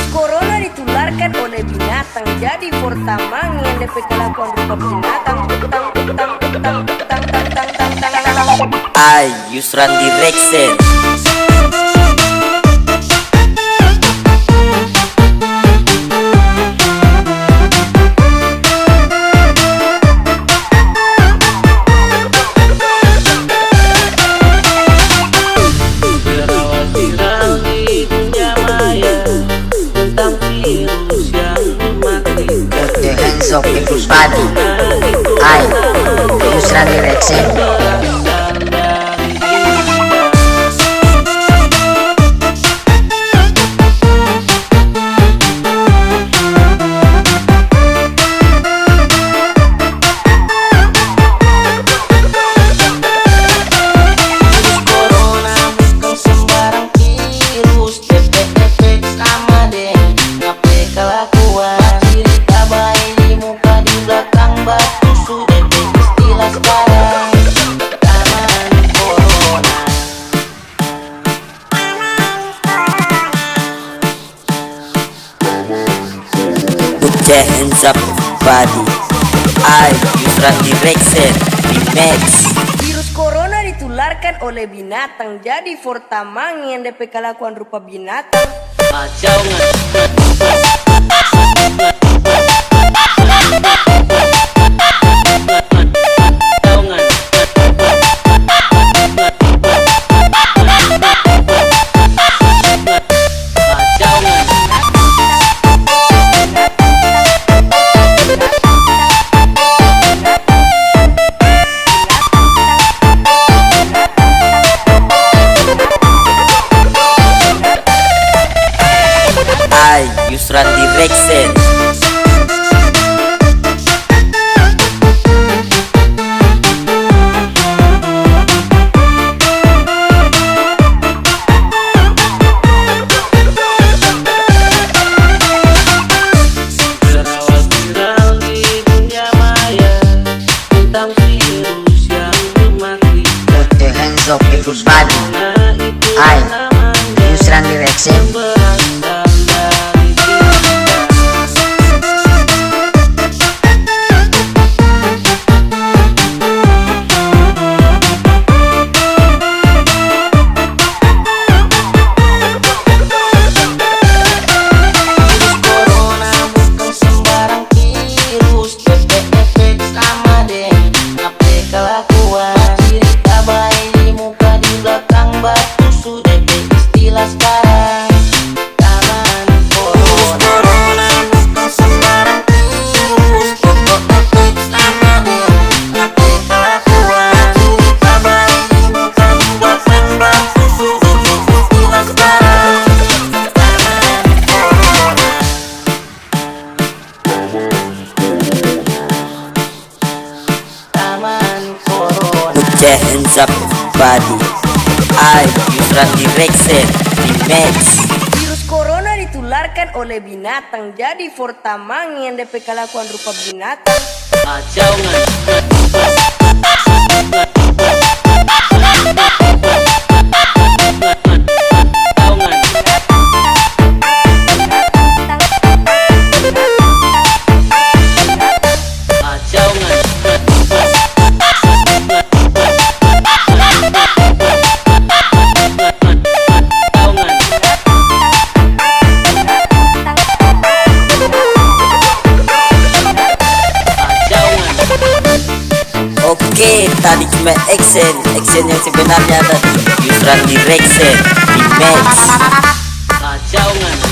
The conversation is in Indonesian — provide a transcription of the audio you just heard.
Corona ditularkan oleh binatang, jadi pertamang yang DP kelakuan rupa binatang. I Yusran Direction. Of people's body. I Yusran Direction. Hands up body. I Yusran Direction Remix. Virus corona ditularkan oleh binatang, jadi pertamang yang DP kelakuan rupa binatang. Kacau nggak? Yusran Direction. Put the hands up people's body. I Yusran Direction. Hands up body. I Yusran Direction Remix. Virus corona ditularkan oleh binatang, jadi pertamang yang DP kelakuan rupa binatang. Kacau nggak? Oke, tadi cuma action yang sebenarnya tadi Yusran Direction Remix. Kacau nggak?